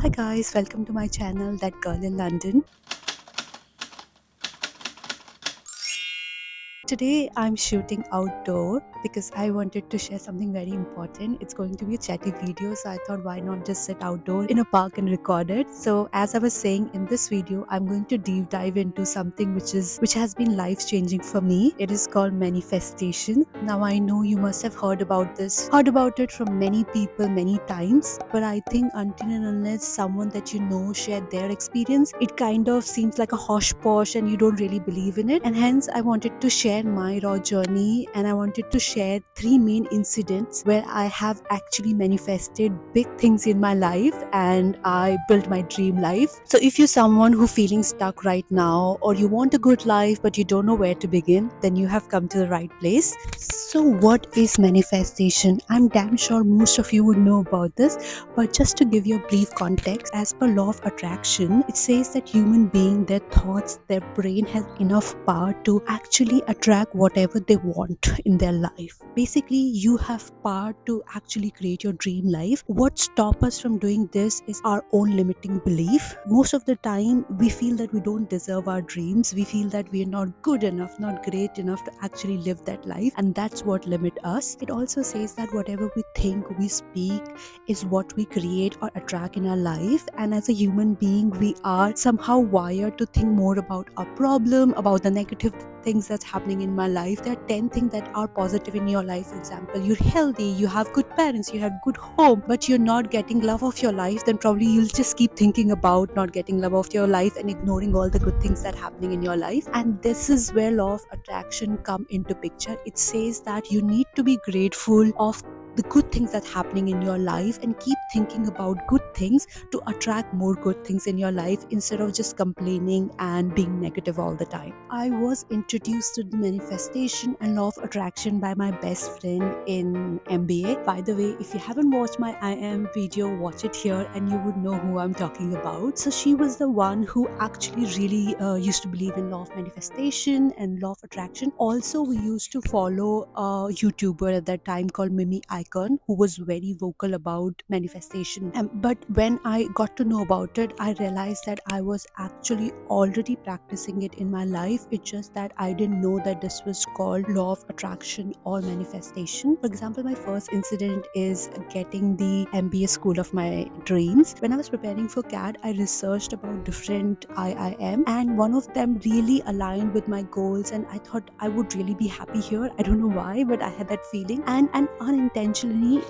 Hi guys, welcome to my channel, That Girl in London. Today I'm shooting outdoor because I wanted to share something very important. It's going to be a chatty video, so I thought why not just sit outdoor in a park and record it. So as I was saying in this video, I'm going to deep dive into something which has been life changing for me. It is called manifestation. Now I know you must have heard about it from many people many times, but I think until and unless someone that you know shared their experience, it kind of seems like a hosh posh and you don't really believe in it. And hence I wanted to share my raw journey, and I wanted to share three main incidents where I have actually manifested big things in my life and I built my dream life. So if you're someone who feeling stuck right now, or you want a good life but you don't know where to begin, then you have come to the right place. So what is manifestation? I'm damn sure most of you would know about this, but just to give you a brief context, as per law of attraction, it says that human being, their thoughts, their brain has enough power to actually attract whatever they want in their life. Basically, you have power to actually create your dream life. What stops us from doing this is our own limiting belief. Most of the time, we feel that we don't deserve our dreams. We feel that we are not good enough, not great enough to actually live that life, and that's what limit us. It also says that whatever we think, we speak, is what we create or attract in our life. And as a human being, we are somehow wired to think more about our problem, about the negative things that's happening in my life. There are 10 things that are positive in your life. For example, you're healthy, you have good parents, you have good home, but you're not getting love of your life, then probably you'll just keep thinking about not getting love of your life and ignoring all the good things that are happening in your life. And this is where law of attraction come into picture. It says that you need to be grateful of the good things that's happening in your life and keep thinking about good things to attract more good things in your life instead of just complaining and being negative all the time. I was introduced to the manifestation and law of attraction by my best friend in MBA. By the way, if you haven't watched my I am video, watch it here and you would know who I'm talking about. So she was the one who actually really used to believe in law of manifestation and law of attraction. Also, we used to follow a YouTuber at that time called Mimi Icon, who was very vocal about manifestation. But when I got to know about it, I realized that I was actually already practicing it in my life. It's just that I didn't know that this was called law of attraction or manifestation. For example, my first incident is getting the MBA school of my dreams. When I was preparing for CAD, I researched about different IIM, and one of them really aligned with my goals, and I thought I would really be happy here. I don't know why, but I had that feeling, and unintentionally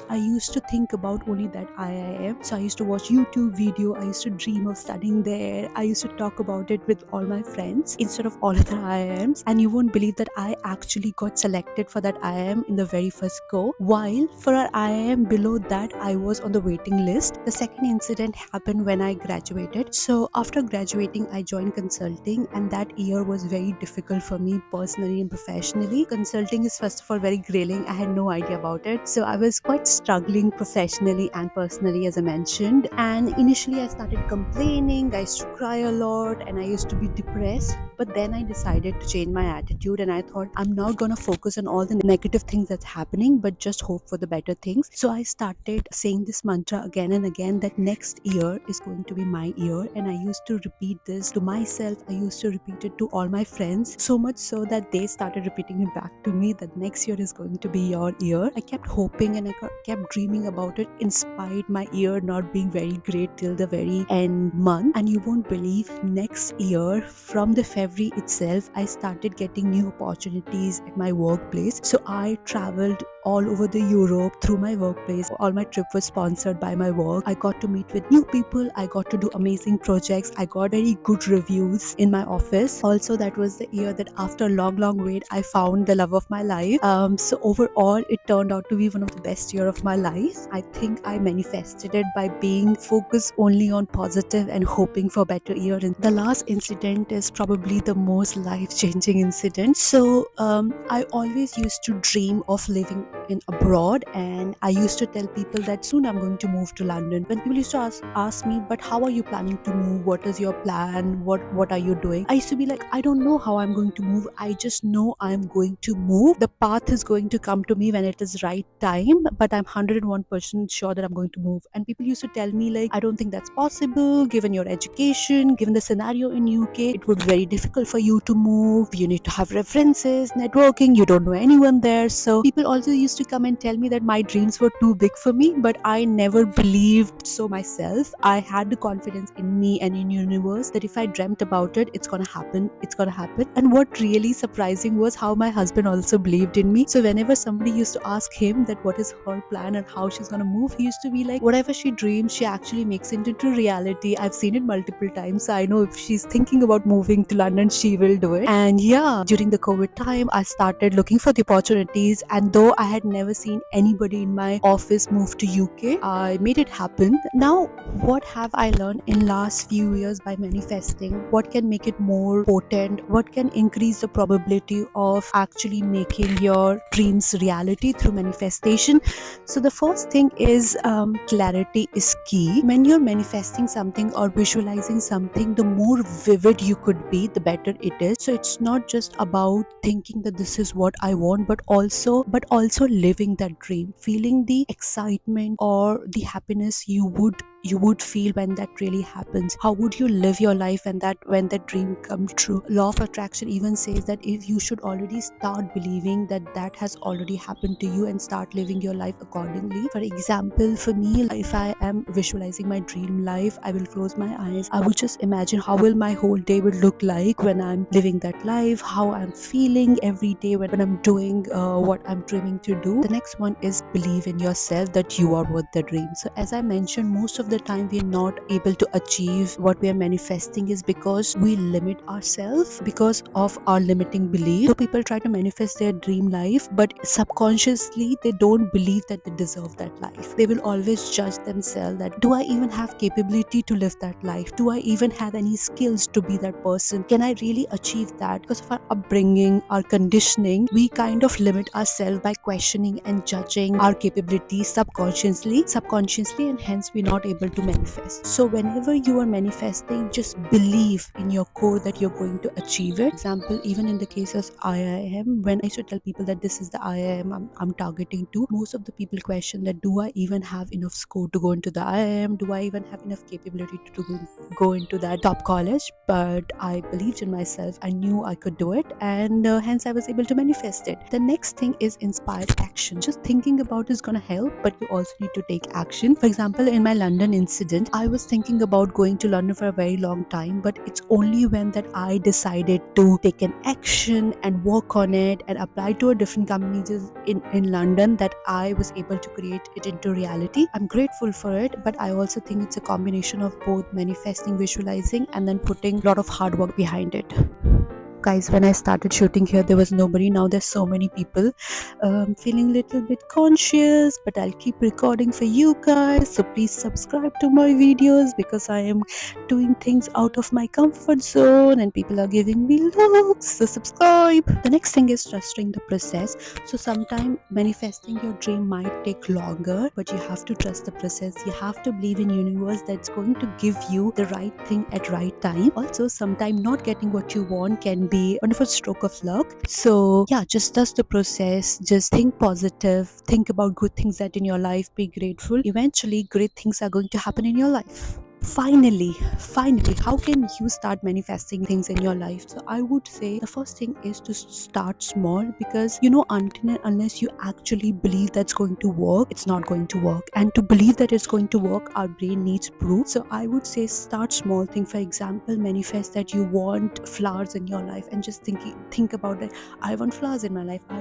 I used to think about only that IIM. So I used to watch YouTube video, I used to dream of studying there, I used to talk about it with all my friends instead of all other IIMs. And you won't believe that I actually got selected for that IIM in the very first go, while for our IIM below that I was on the waiting list. The second incident happened when I graduated. So after graduating, I joined consulting, and that year was very difficult for me personally and professionally. Consulting is first of all very grilling. I had no idea about it, so I was quite struggling professionally and personally, as I mentioned. And initially I started complaining, I used to cry a lot, and I used to be depressed. But then I decided to change my attitude, and I thought I'm not going to focus on all the negative things that's happening, but just hope for the better things. So I started saying this mantra again and again, that next year is going to be my year. And I used to repeat this to myself, I used to repeat it to all my friends, so much so that they started repeating it back to me, that next year is going to be your year. I kept hoping and I kept dreaming about it, in spite my year not being very great till the very end month. And you won't believe, next year from the February itself, I started getting new opportunities at my workplace. So I traveled all over the Europe through my workplace. All my trip was sponsored by my work. I got to meet with new people, I got to do amazing projects, I got very good reviews in my office. Also, that was the year that after a long wait, I found the love of my life. So overall, it turned out to be one of the best year of my life. I think I manifested it by being focused only on positive and hoping for better year. And the last incident is probably the most life-changing incident. So I always used to dream of living in abroad, and I used to tell people that soon I'm going to move to London. When people used to ask me, but how are you planning to move? What is your plan? What are you doing? I used to be like, I don't know how I'm going to move. I just know I'm going to move. The path is going to come to me when it is right time, but I'm 101% sure that I'm going to move. And people used to tell me like, I don't think that's possible given your education, given the scenario in UK. It would be very difficult for you to move. You need to have references, networking. You don't know anyone there. So people also used to come and tell me that my dreams were too big for me, but I never believed so myself. I had the confidence in me and in universe that if I dreamt about it, it's gonna happen. It's gonna happen. And what really surprising was how my husband also believed in me. So whenever somebody used to ask him that what is her plan and how she's gonna move, he used to be like, whatever she dreams, she actually makes it into reality. I've seen it multiple times, so I know if she's thinking about moving to London, she will do it. And yeah, during the COVID time, I started looking for the opportunities, and though I had never seen anybody in my office move to UK, I made it happen. Now, what have I learned in last few years by manifesting? What can make it more potent? What can increase the probability of actually making your dreams reality through manifestation? So the first thing is clarity is key. When you're manifesting something or visualizing something, the more vivid you could be, the better it is. So it's not just about thinking that this is what I want, but also living that dream, feeling the excitement or the happiness you would feel when that really happens. How would you live your life when that dream comes true? Law of attraction even says that if you should already start believing that that has already happened to you and start living your life accordingly. For example, for me, if I am visualizing my dream life, I will close my eyes. I would just imagine how will my whole day would look like when I'm living that life, how I'm feeling every day when I'm doing what I'm dreaming to do. The next one is believe in yourself that you are worth the dream. So as I mentioned, most of the time we're not able to achieve what we are manifesting is because we limit ourselves because of our limiting belief. So people try to manifest their dream life, but subconsciously they don't believe that they deserve that life. They will always judge themselves that, do I even have capability to live that life? Do I even have any skills to be that person? Can I really achieve that? Because of our upbringing, our conditioning, we kind of limit ourselves by questioning and judging our capabilities subconsciously, and hence we're not able to manifest. So whenever you are manifesting, just believe in your core that you're going to achieve it. For example, even in the case of IIM, when I used to tell people that this is the IIM I'm targeting to, most of the people question that, do I even have enough score to go into the IIM? Do I even have enough capability to go into that top college? But I believed in myself. I knew I could do it, and hence I was able to manifest it. The next thing is inspired action. Just thinking about is gonna help, but you also need to take action. For example, in my London incident, I was thinking about going to London for a very long time, but it's only when that I decided to take an action and work on it and apply to a different companies in London that I was able to create it into reality. I'm grateful for it, but I also think it's a combination of both manifesting, visualizing, and then putting a lot of hard work behind it. Guys, when I started shooting here, there was nobody. Now there's so many people. Feeling a little bit conscious, but I'll keep recording for you guys. So please subscribe to my videos because I am doing things out of my comfort zone and people are giving me looks. So subscribe. The next thing is trusting the process. So sometimes manifesting your dream might take longer, but you have to trust the process. You have to believe in universe that's going to give you the right thing at right time. Also, sometimes not getting what you want can be a wonderful stroke of luck. So yeah, just trust the process. Just think positive. Think about good things that in your life. Be grateful. Eventually, great things are going to happen in your life. Finally, how can you start manifesting things in your life? So I would say the first thing is to start small, because until and unless you actually believe that's going to work, it's not going to work. And to believe that it's going to work, our brain needs proof. So I would say start small thing. For example, manifest that you want flowers in your life, and just think about that. I want flowers in my life. I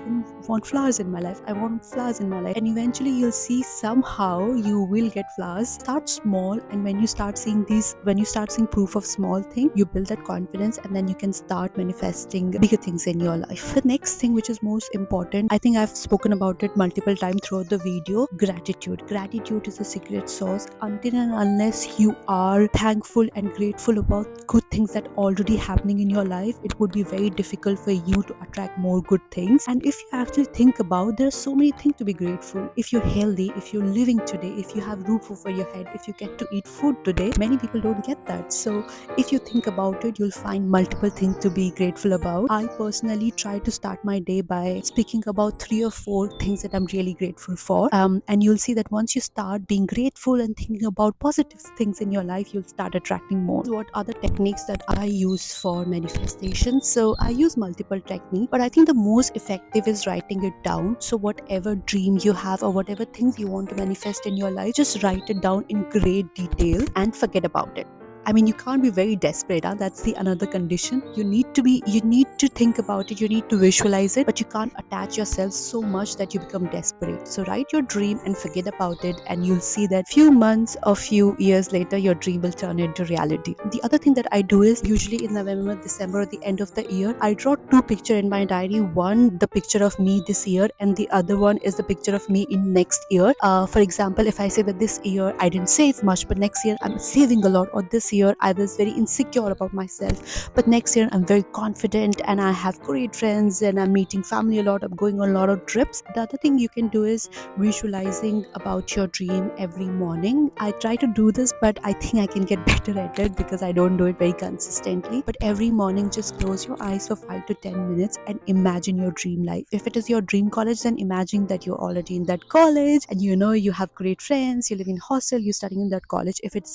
want flowers in my life. I want flowers in my life. And eventually you'll see somehow you will get flowers. Start small, and when you start start seeing proof of small thing, you build that confidence, and then you can start manifesting bigger things in your life. The next thing, which is most important, I think I've spoken about it multiple times throughout the video: gratitude is a secret sauce. Until and unless you are thankful and grateful about good things that already happening in your life, it would be very difficult for you to attract more good things. And if you actually think about, there are so many things to be grateful. If you're healthy, if you're living today, if you have roof over your head, if you get to eat food today, many people don't get that. So if you think about it, you'll find multiple things to be grateful about. I personally try to start my day by speaking about 3 or 4 things that I'm really grateful for. And you'll see that once you start being grateful and thinking about positive things in your life, you'll start attracting more. What other techniques that I use for manifestation? So I use multiple techniques, but I think the most effective is writing it down. So whatever dream you have or whatever things you want to manifest in your life, just write it down in great detail and forget about it. I mean, you can't be very desperate. That's the another condition. You need to think about it, you need to visualize it, but you can't attach yourself so much that you become desperate. So write your dream and forget about it, and you'll see that few months or few years later, your dream will turn into reality. The other thing that I do is, usually in November, December, or the end of the year, I draw 2 pictures in my diary. One, the picture of me this year, and the other one is the picture of me in next year. For example, if I say that this year I didn't save much, but next year I'm saving a lot, or this year I was very insecure about myself, but next year I'm very confident and I have great friends and I'm meeting family a lot, I'm going on a lot of trips. The other thing you can do is visualizing about your dream every morning. I try to do this, but I think I can get better at it because I don't do it very consistently. But every morning, just close your eyes for 5 to 10 minutes and imagine your dream life. If it is your dream college, then imagine that you're already in that college and you have great friends, you live in hostel, you're studying in that college. If it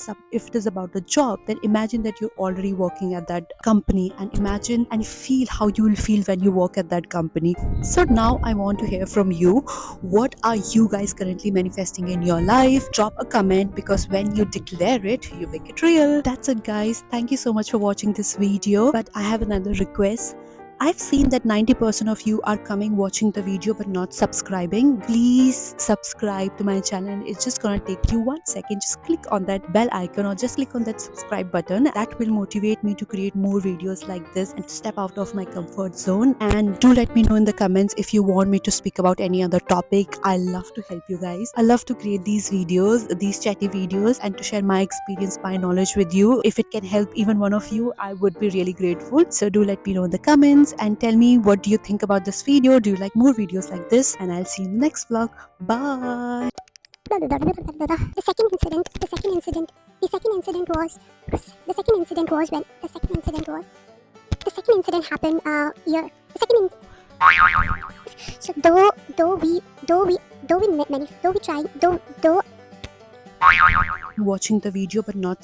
is about a job, then imagine that you're already working at that company, and imagine and feel how you will feel when you work at that company. So now I want to hear from you. What are you guys currently manifesting in your life? Drop a comment, because when you declare it, you make it real. That's it, guys. Thank you so much for watching this video, but I have another request. I've seen that 90% of you are coming watching the video but not subscribing. Please subscribe to my channel. It's just gonna take you 1 second. Just click on that bell icon or just click on that subscribe button. That will motivate me to create more videos like this and to step out of my comfort zone. And do let me know in the comments if you want me to speak about any other topic. I love to help you guys. I love to create these videos, these chatty videos, and to share my experience, my knowledge with you. If it can help even one of you, I would be really grateful. So do let me know in the comments and tell me, what do you think about this video? Do you like more videos like this? And I'll see you in the next vlog. Bye. The second incident happened year. So Watching the video but not